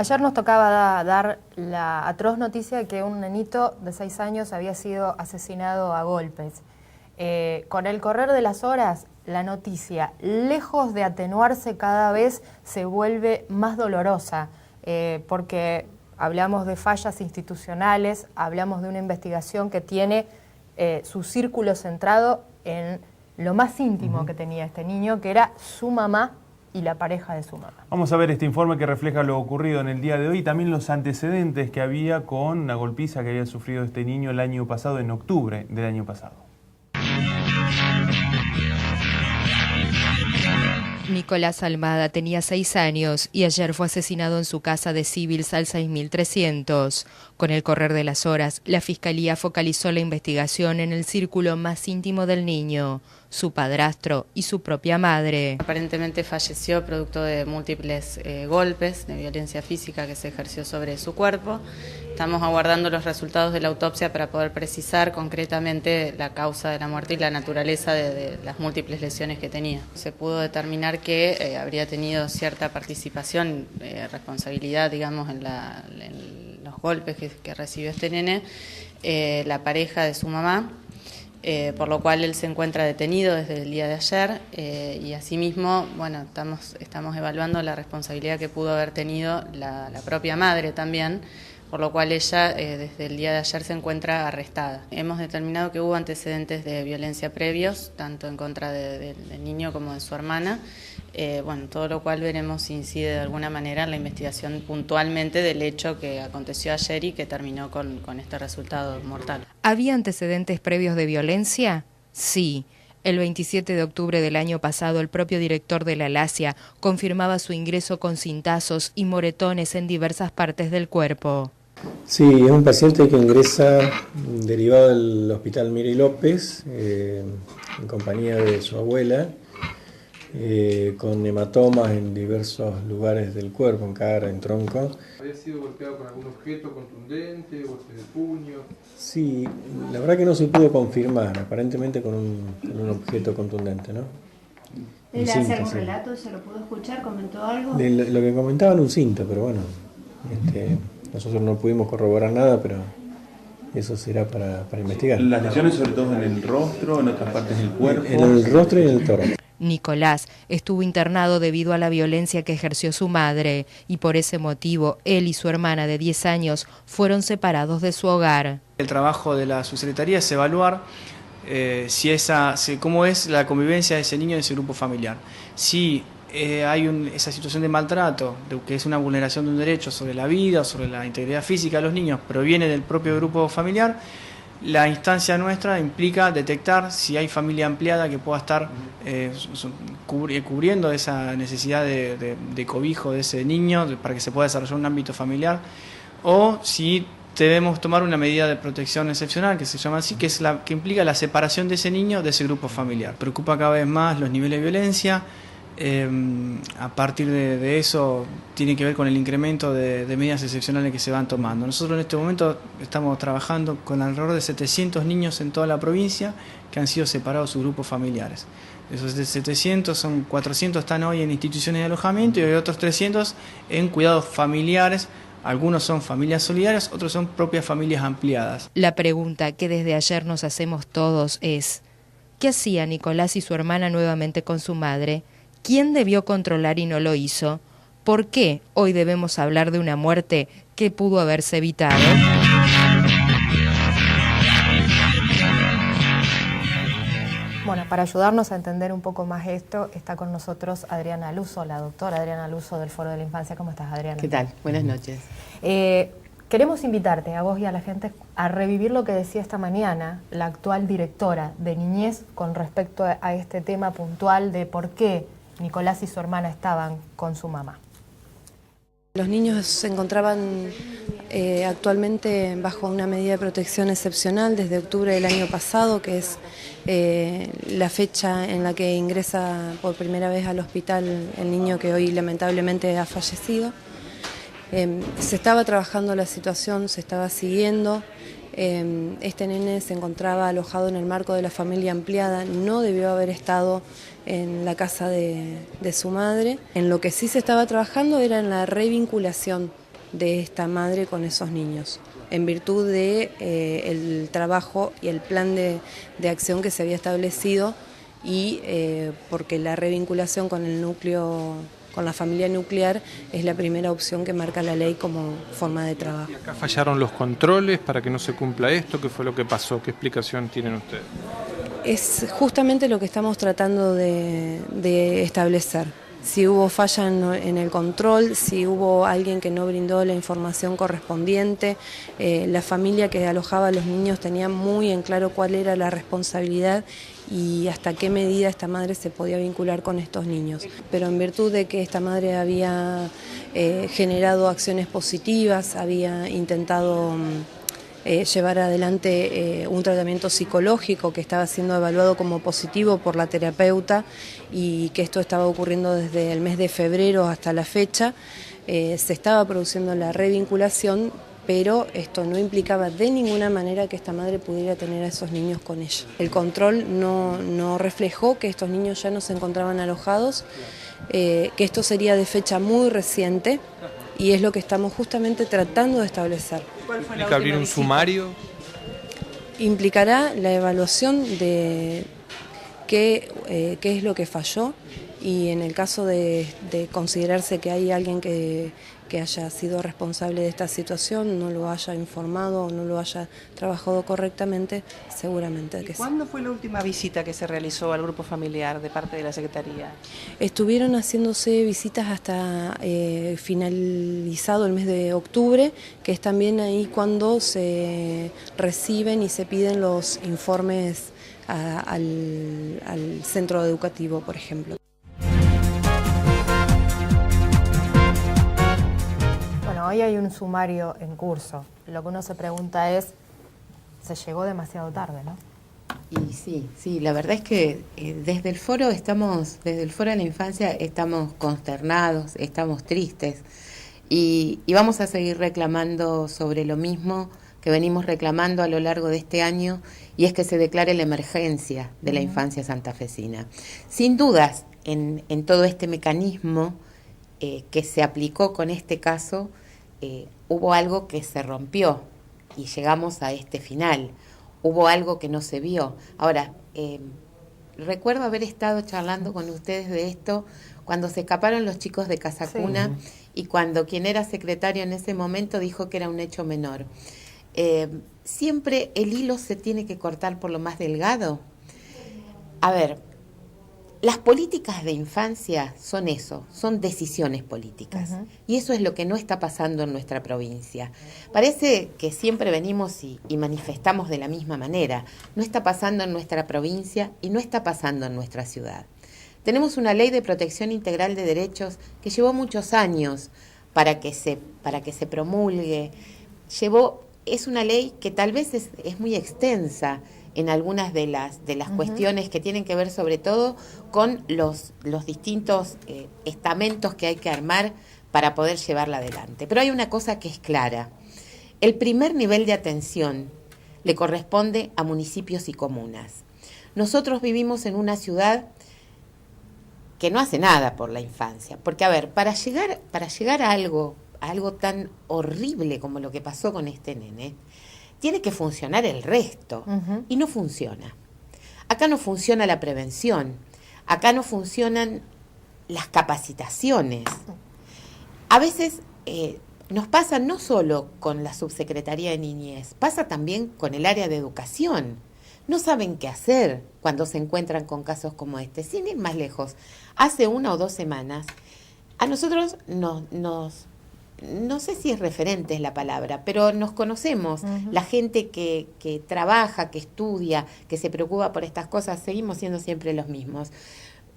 Ayer nos tocaba dar la atroz noticia de que un nenito de 6 años había sido asesinado a golpes. Con el correr de las horas, la noticia, lejos de atenuarse, cada vez se vuelve más dolorosa, porque hablamos de fallas institucionales, hablamos de una investigación que tiene su círculo centrado en lo más íntimo que tenía este niño, que era su mamá y la pareja de su mamá. Vamos a ver este informe que refleja lo ocurrido en el día de hoy y también los antecedentes que había con una golpiza que había sufrido este niño el año pasado, en octubre del año pasado. Nicolás Almada tenía 6 años y ayer fue asesinado en su casa de Civils al 6300. Con el correr de las horas, la Fiscalía focalizó la investigación en el círculo más íntimo del niño, su padrastro y su propia madre. Aparentemente falleció producto de múltiples golpes de violencia física que se ejerció sobre su cuerpo. Estamos aguardando los resultados de la autopsia para poder precisar concretamente la causa de la muerte y la naturaleza de las múltiples lesiones que tenía. Se pudo determinar que habría tenido cierta participación, responsabilidad, digamos, en los golpes que recibió este nene, la pareja de su mamá, por lo cual él se encuentra detenido desde el día de ayer y asimismo, bueno, estamos evaluando la responsabilidad que pudo haber tenido la propia madre también, por lo cual ella desde el día de ayer se encuentra arrestada. Hemos determinado que hubo antecedentes de violencia previos, tanto en contra del niño como de su hermana, bueno, todo lo cual veremos si incide de alguna manera en la investigación puntualmente del hecho que aconteció ayer y que terminó con este resultado mortal. ¿Había antecedentes previos de violencia? Sí. El 27 de octubre del año pasado, el propio director de la LACIA confirmaba su ingreso con cintazos y moretones en diversas partes del cuerpo. Sí, es un paciente que ingresa derivado del hospital Miri López, en compañía de su abuela, con hematomas en diversos lugares del cuerpo, en cara, en tronco. ¿Había sido golpeado con algún objeto contundente, golpe de puño? Sí, la verdad que no se pudo confirmar, aparentemente con un objeto contundente, ¿no? ¿Él hace algún relato? ¿Se lo pudo escuchar? ¿Comentó algo? Lo que comentaban un cinto, pero bueno, nosotros no pudimos corroborar nada, pero eso será para investigar. ¿Las lesiones sobre todo en el rostro, en otras partes del cuerpo? En el rostro y en el tórax. Nicolás estuvo internado debido a la violencia que ejerció su madre y por ese motivo él y su hermana de 10 años fueron separados de su hogar. El trabajo de la subsecretaría es evaluar cómo es la convivencia de ese niño en ese grupo familiar. Si hay esa situación de maltrato, que es una vulneración de un derecho sobre la vida o sobre la integridad física de los niños, proviene del propio grupo familiar, la instancia nuestra implica detectar si hay familia ampliada que pueda estar cubriendo esa necesidad de cobijo de ese niño para que se pueda desarrollar un ámbito familiar, o si debemos tomar una medida de protección excepcional, que se llama así, que que implica la separación de ese niño de ese grupo familiar. Preocupa cada vez más los niveles de violencia. A partir de eso tiene que ver con el incremento de medidas excepcionales que se van tomando. Nosotros en este momento estamos trabajando con alrededor de 700 niños en toda la provincia que han sido separados de sus grupos familiares. De esos 700, 400 están hoy en instituciones de alojamiento y hay otros 300 en cuidados familiares. Algunos son familias solidarias, otros son propias familias ampliadas. La pregunta que desde ayer nos hacemos todos es: ¿qué hacía Nicolás y su hermana nuevamente con su madre? ¿Quién debió controlar y no lo hizo? ¿Por qué hoy debemos hablar de una muerte que pudo haberse evitado? Bueno, para ayudarnos a entender un poco más esto, está con nosotros Adriana Luso, la doctora Adriana Luso del Foro de la Infancia. ¿Cómo estás, Adriana? ¿Qué tal? Buenas noches. Queremos invitarte a vos y a la gente a revivir lo que decía esta mañana la actual directora de Niñez con respecto a este tema puntual de por qué Nicolás y su hermana estaban con su mamá. Los niños se encontraban actualmente bajo una medida de protección excepcional desde octubre del año pasado, que es la fecha en la que ingresa por primera vez al hospital el niño que hoy lamentablemente ha fallecido. Se estaba trabajando la situación, se estaba siguiendo. Este nene se encontraba alojado en el marco de la familia ampliada, no debió haber estado en la casa de su madre. En lo que sí se estaba trabajando era en la revinculación de esta madre con esos niños, en virtud de el trabajo y el plan de acción que se había establecido y porque la revinculación con el núcleo, con la familia nuclear, es la primera opción que marca la ley como forma de trabajo. ¿Y acá fallaron los controles para que no se cumpla esto? ¿Qué fue lo que pasó? ¿Qué explicación tienen ustedes? Es justamente lo que estamos tratando de establecer. Si hubo falla en el control, si hubo alguien que no brindó la información correspondiente, la familia que alojaba a los niños tenía muy en claro cuál era la responsabilidad y hasta qué medida esta madre se podía vincular con estos niños. Pero en virtud de que esta madre había generado acciones positivas, había intentado llevar adelante un tratamiento psicológico que estaba siendo evaluado como positivo por la terapeuta y que esto estaba ocurriendo desde el mes de febrero hasta la fecha, se estaba produciendo la revinculación, pero esto no implicaba de ninguna manera que esta madre pudiera tener a esos niños con ella. El control no reflejó que estos niños ya no se encontraban alojados, que esto sería de fecha muy reciente, y es lo que estamos justamente tratando de establecer. ¿Implica abrir un sumario? Implicará la evaluación de qué es lo que falló y en el caso de considerarse que hay alguien que haya sido responsable de esta situación, no lo haya informado o no lo haya trabajado correctamente, seguramente que sí. ¿Cuándo fue la última visita que se realizó al grupo familiar de parte de la Secretaría? Estuvieron haciéndose visitas hasta finalizado el mes de octubre, que es también ahí cuando se reciben y se piden los informes al centro educativo, por ejemplo. Hoy hay un sumario en curso. Lo que uno se pregunta es, ¿se llegó demasiado tarde, no? Y sí, la verdad es que desde el foro de la infancia estamos consternados, estamos tristes y vamos a seguir reclamando sobre lo mismo que venimos reclamando a lo largo de este año, y es que se declare la emergencia de la infancia santafesina. Sin dudas, en todo este mecanismo que se aplicó con este caso, hubo algo que se rompió y llegamos a este final. Hubo algo que no se vio. Ahora, recuerdo haber estado charlando con ustedes de esto cuando se escaparon los chicos de Casa Cuna, sí. Y cuando quien era secretario en ese momento dijo que era un hecho menor. Siempre el hilo se tiene que cortar por lo más delgado. A ver, las políticas de infancia son eso, son decisiones políticas. Uh-huh. Y eso es lo que no está pasando en nuestra provincia. Parece que siempre venimos y manifestamos de la misma manera. No está pasando en nuestra provincia y no está pasando en nuestra ciudad. Tenemos una ley de protección integral de derechos que llevó muchos años para que se promulgue. Es una ley que tal vez es muy extensa en algunas de las uh-huh. cuestiones que tienen que ver sobre todo con los distintos estamentos que hay que armar para poder llevarla adelante. Pero hay una cosa que es clara. El primer nivel de atención le corresponde a municipios y comunas. Nosotros vivimos en una ciudad que no hace nada por la infancia. Porque, a ver, para llegar a algo tan horrible como lo que pasó con este nene, tiene que funcionar el resto, uh-huh. Y no funciona. Acá no funciona la prevención, acá no funcionan las capacitaciones. A veces nos pasa no solo con la Subsecretaría de Niñez, pasa también con el área de educación. No saben qué hacer cuando se encuentran con casos como este. Sin ir más lejos, hace 1 o 2 semanas, a nosotros no sé si es referente es la palabra, pero nos conocemos, uh-huh. La gente que trabaja, que estudia, que se preocupa por estas cosas, seguimos siendo siempre los mismos.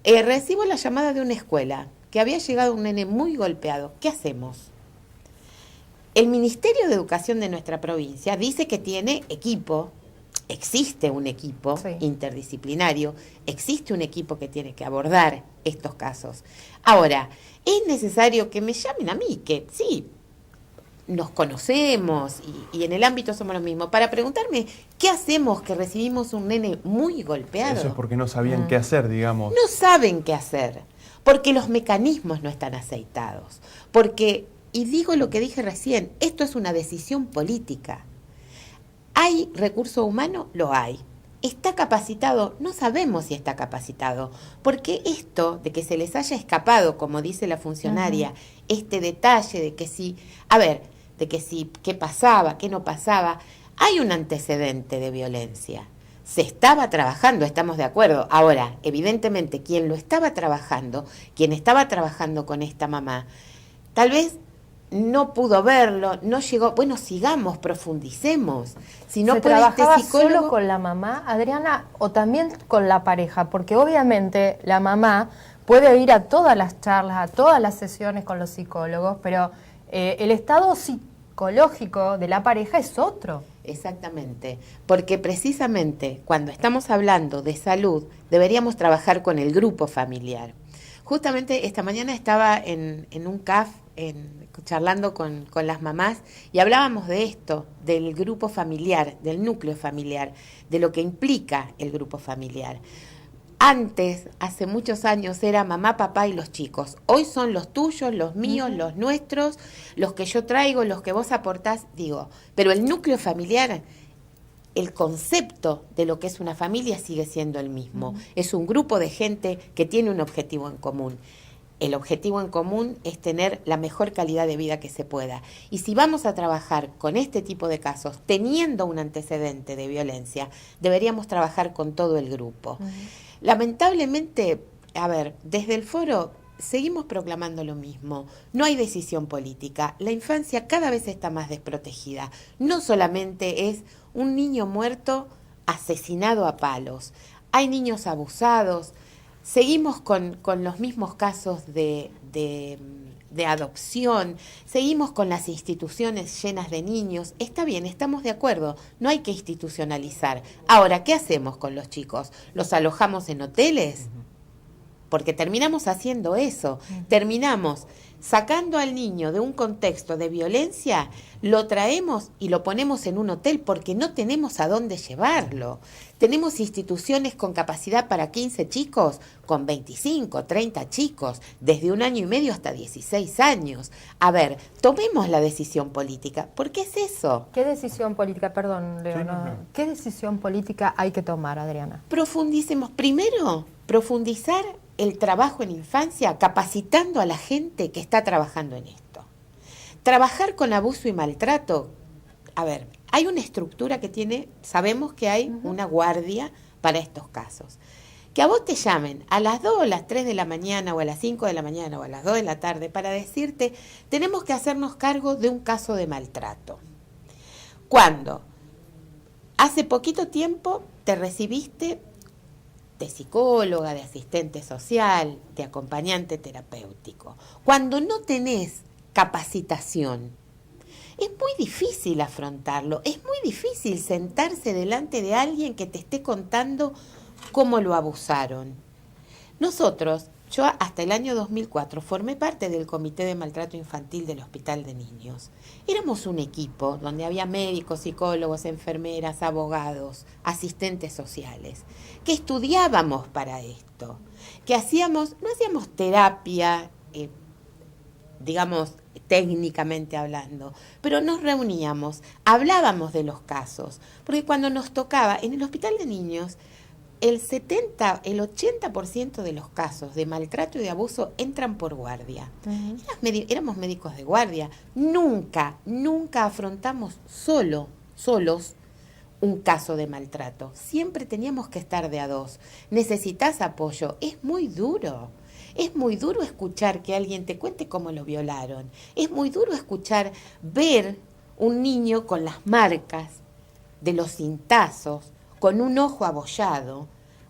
Recibo la llamada de una escuela, que había llegado un nene muy golpeado. ¿Qué hacemos? El Ministerio de Educación de nuestra provincia dice que tiene equipo, existe un equipo sí. Interdisciplinario, existe un equipo que tiene que abordar estos casos. Ahora, es necesario que me llamen a mí, que sí, nos conocemos y en el ámbito somos los mismos, para preguntarme qué hacemos que recibimos un nene muy golpeado. Eso es porque no sabían qué hacer, digamos. No saben qué hacer, porque los mecanismos no están aceitados, porque y digo lo que dije recién, esto es una decisión política. ¿Hay recurso humano? Lo hay. ¿Está capacitado? No sabemos si está capacitado, porque esto de que se les haya escapado, como dice la funcionaria, este detalle de que sí, qué pasaba, qué no pasaba, hay un antecedente de violencia. Se estaba trabajando, estamos de acuerdo. Ahora, evidentemente, quien estaba trabajando con esta mamá, tal vez no pudo verlo, no llegó. Bueno, sigamos, profundicemos. Si no ¿Se puede trabajaba este psicólogo solo con la mamá, Adriana, o también con la pareja? Porque obviamente la mamá puede ir a todas las charlas, a todas las sesiones con los psicólogos, pero el estado psicológico de la pareja es otro. Exactamente, porque precisamente cuando estamos hablando de salud deberíamos trabajar con el grupo familiar. Justamente esta mañana estaba en un CAF charlando con las mamás y hablábamos de esto, del grupo familiar, del núcleo familiar, de lo que implica el grupo familiar. Antes, hace muchos años, era mamá, papá y los chicos. Hoy son los tuyos, los míos, los nuestros, los que yo traigo, los que vos aportás, digo. Pero el núcleo familiar, el concepto de lo que es una familia sigue siendo el mismo. Es un grupo de gente que tiene un objetivo en común. El objetivo en común es tener la mejor calidad de vida que se pueda. Y si vamos a trabajar con este tipo de casos, teniendo un antecedente de violencia, deberíamos trabajar con todo el grupo. Lamentablemente, desde el foro seguimos proclamando lo mismo. No hay decisión política. La infancia cada vez está más desprotegida. No solamente es un niño muerto asesinado a palos. Hay niños abusados. Seguimos con los mismos casos de adopción. Seguimos con las instituciones llenas de niños. Está bien, estamos de acuerdo. No hay que institucionalizar. Ahora, ¿qué hacemos con los chicos? ¿Los alojamos en hoteles? Porque terminamos haciendo eso. Terminamos sacando al niño de un contexto de violencia, lo traemos y lo ponemos en un hotel porque no tenemos a dónde llevarlo. Tenemos instituciones con capacidad para 15 chicos, con 25, 30 chicos, desde 1 año y medio hasta 16 años. Tomemos la decisión política. ¿Por qué es eso? ¿Qué decisión política, perdón, Leo, qué decisión política hay que tomar, Adriana? Profundicemos. Primero, profundizar el trabajo en infancia capacitando a la gente que está trabajando en esto. Trabajar con abuso y maltrato. Hay una estructura que tiene, sabemos que hay una guardia para estos casos. Que a vos te llamen a las 2 o las 3 de la mañana o a las 5 de la mañana o a las 2 de la tarde para decirte tenemos que hacernos cargo de un caso de maltrato. Cuando hace poquito tiempo te recibiste de psicóloga, de asistente social, de acompañante terapéutico. Cuando no tenés capacitación, es muy difícil afrontarlo, es muy difícil sentarse delante de alguien que te esté contando cómo lo abusaron. Nosotros, yo hasta el año 2004 formé parte del Comité de Maltrato Infantil del Hospital de Niños. Éramos un equipo donde había médicos, psicólogos, enfermeras, abogados, asistentes sociales, que estudiábamos para esto, que no hacíamos terapia, técnicamente hablando, pero nos reuníamos, hablábamos de los casos, porque cuando nos tocaba en el Hospital de Niños, el 80% de los casos de maltrato y de abuso entran por guardia. Éramos médicos de guardia. Nunca afrontamos solos un caso de maltrato. Siempre teníamos que estar de a dos. Necesitas apoyo. Es muy duro. Es muy duro escuchar que alguien te cuente cómo lo violaron. Es muy duro ver un niño con las marcas de los cintazos, con un ojo abollado,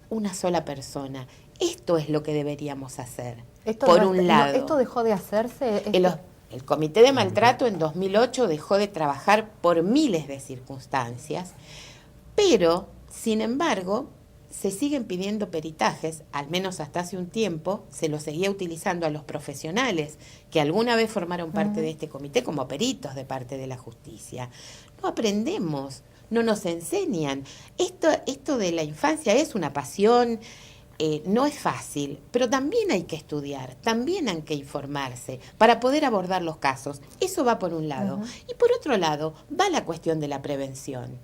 una sola persona. Esto es lo que deberíamos hacer. Un lado. ¿Esto dejó de hacerse? El Comité de Maltrato en 2008 dejó de trabajar por miles de circunstancias, pero, sin embargo, se siguen pidiendo peritajes, al menos hasta hace un tiempo, se lo seguía utilizando a los profesionales que alguna vez formaron parte de este comité como peritos de parte de la justicia. No aprendemos. No nos enseñan. Esto de la infancia es una pasión. no es fácil, pero también hay que estudiar, también hay que informarse para poder abordar los casos. Eso va por un lado. Y por otro lado, va la cuestión de la prevención.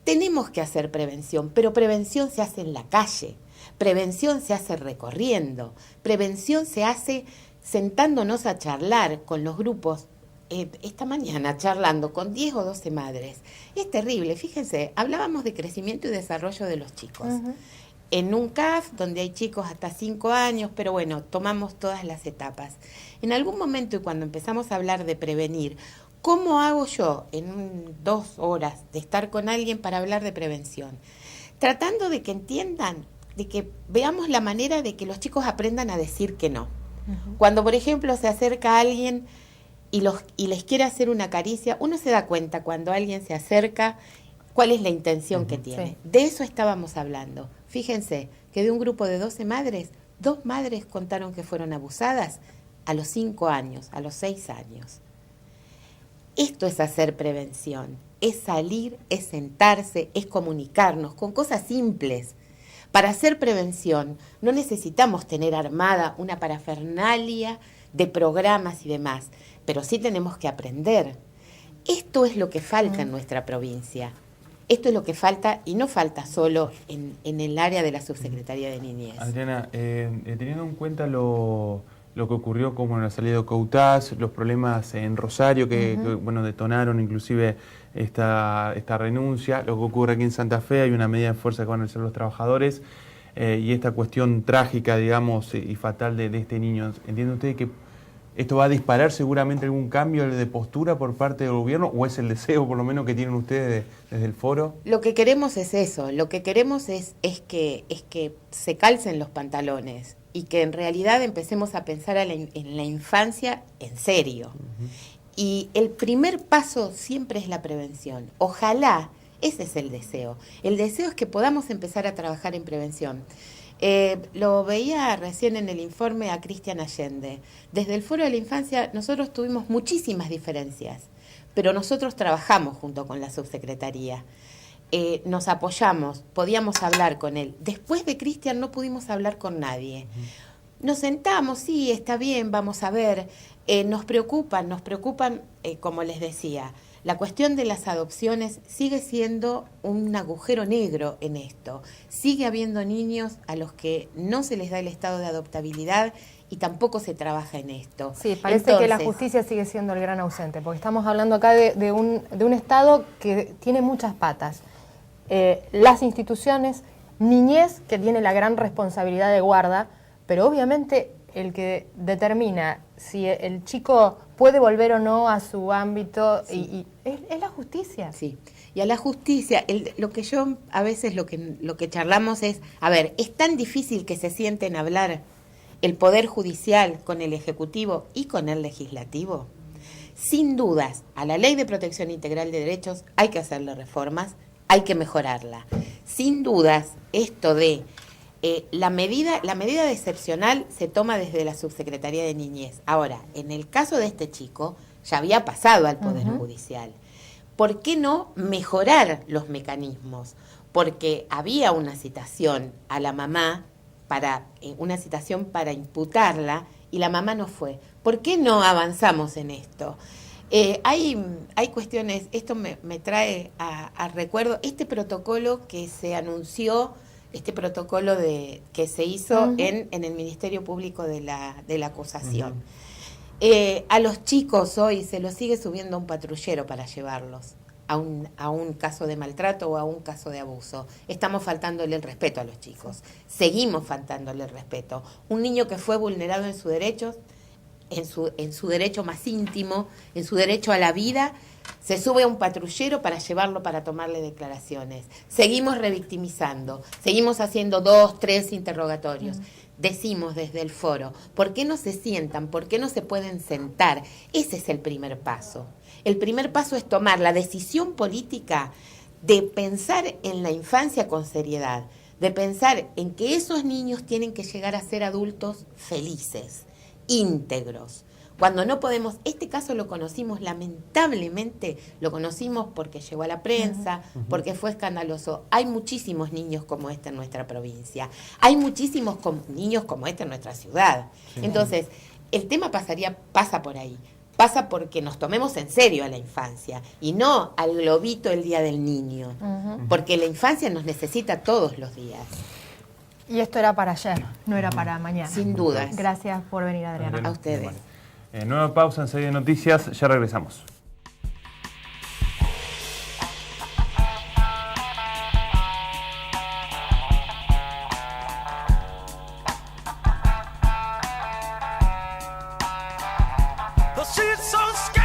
Tenemos que hacer prevención, pero prevención se hace en la calle, prevención se hace recorriendo, prevención se hace sentándonos a charlar con los grupos. Esta mañana charlando con 10 o 12 madres. Es terrible, fíjense, hablábamos de crecimiento y desarrollo de los chicos. En un CAF donde hay chicos hasta 5 años, pero bueno, tomamos todas las etapas. En algún momento, y cuando empezamos a hablar de prevenir, ¿cómo hago yo en 2 horas de estar con alguien para hablar de prevención? Tratando de que entiendan, de que veamos la manera de que los chicos aprendan a decir que no. Cuando, por ejemplo, se acerca a alguien y les quiere hacer una caricia, uno se da cuenta cuando alguien se acerca cuál es la intención que tiene. Sí. De eso estábamos hablando. Fíjense que de un grupo de 12 madres, 2 madres contaron que fueron abusadas a los 5 años, a los 6 años. Esto es hacer prevención, es salir, es sentarse, es comunicarnos con cosas simples. Para hacer prevención no necesitamos tener armada una parafernalia de programas y demás, pero sí tenemos que aprender. Esto es lo que falta en nuestra provincia. Esto es lo que falta, y no falta solo en el área de la Subsecretaría de Niñez. Adriana, teniendo en cuenta lo que ocurrió como en la salida de Cautaz, los problemas en Rosario que bueno, detonaron inclusive esta renuncia, lo que ocurre aquí en Santa Fe, hay una medida de fuerza que van a hacer los trabajadores, y esta cuestión trágica, digamos, y fatal de este niño. ¿Entiende usted que esto va a disparar seguramente algún cambio de postura por parte del gobierno, o es el deseo por lo menos que tienen ustedes desde el foro? Lo que queremos es eso, lo que queremos es que se calcen los pantalones y que en realidad empecemos a pensar en la infancia en serio. Y el primer paso siempre es la prevención. Ojalá, ese es el deseo. El deseo es que podamos empezar a trabajar en prevención. Lo veía recién en el informe a Cristian Allende. Desde el Foro de la Infancia nosotros tuvimos muchísimas diferencias, pero nosotros trabajamos junto con la subsecretaría. Nos apoyamos, podíamos hablar con él. Después de Cristian no pudimos hablar con nadie. Nos sentamos, sí, está bien, vamos a ver. Nos preocupan, como les decía. La cuestión de las adopciones sigue siendo un agujero negro en esto. Sigue habiendo niños a los que no se les da el estado de adoptabilidad y tampoco se trabaja en esto. Sí, parece que la justicia sigue siendo el gran ausente, porque estamos hablando acá de un Estado que tiene muchas patas. Las instituciones, niñez, que tiene la gran responsabilidad de guarda, pero obviamente el que determina si el chico puede volver o no a su ámbito, sí. Es la justicia. Sí, y a la justicia, lo que yo a veces lo que charlamos es, a ver, es tan difícil que se sienten a hablar el Poder Judicial con el Ejecutivo y con el Legislativo. Sin dudas, a la Ley de Protección Integral de Derechos hay que hacerle reformas, hay que mejorarla. Sin dudas, esto de la medida de excepcional se toma desde la Subsecretaría de Niñez. Ahora, en el caso de este chico, ya había pasado al Poder Judicial. ¿Por qué no mejorar los mecanismos? Porque había una citación a la mamá, una citación para imputarla, y la mamá no fue. ¿Por qué no avanzamos en esto? Hay cuestiones, esto me trae a recuerdo este protocolo que se anunció, este protocolo que se hizo en el Ministerio Público de la Acusación. A los chicos hoy se los sigue subiendo a un patrullero para llevarlos a un caso de maltrato o a un caso de abuso. Estamos faltándole el respeto a los chicos. Seguimos faltándole el respeto. Un niño que fue vulnerado en sus derechos, en su derecho más íntimo, en su derecho a la vida, se sube a un patrullero para llevarlo para tomarle declaraciones. Seguimos revictimizando, seguimos haciendo 2, 3 interrogatorios. Decimos desde el foro, ¿por qué no se sientan? ¿Por qué no se pueden sentar? Ese es el primer paso. El primer paso es tomar la decisión política de pensar en la infancia con seriedad, de pensar en que esos niños tienen que llegar a ser adultos felices, íntegros, Cuando no podemos, este caso lo conocimos, lamentablemente, lo conocimos porque llegó a la prensa, porque fue escandaloso. Hay muchísimos niños como este en nuestra provincia, hay muchísimos niños como este en nuestra ciudad. Sí. Entonces, el tema pasa por ahí. Pasa porque nos tomemos en serio a la infancia y no al globito el Día del Niño, porque la infancia nos necesita todos los días. Y esto era para ayer, no era para mañana. Sin duda. Gracias por venir, Adriana. A ustedes. Nueva pausa en Serie de Noticias, ya regresamos. The seat's so scary.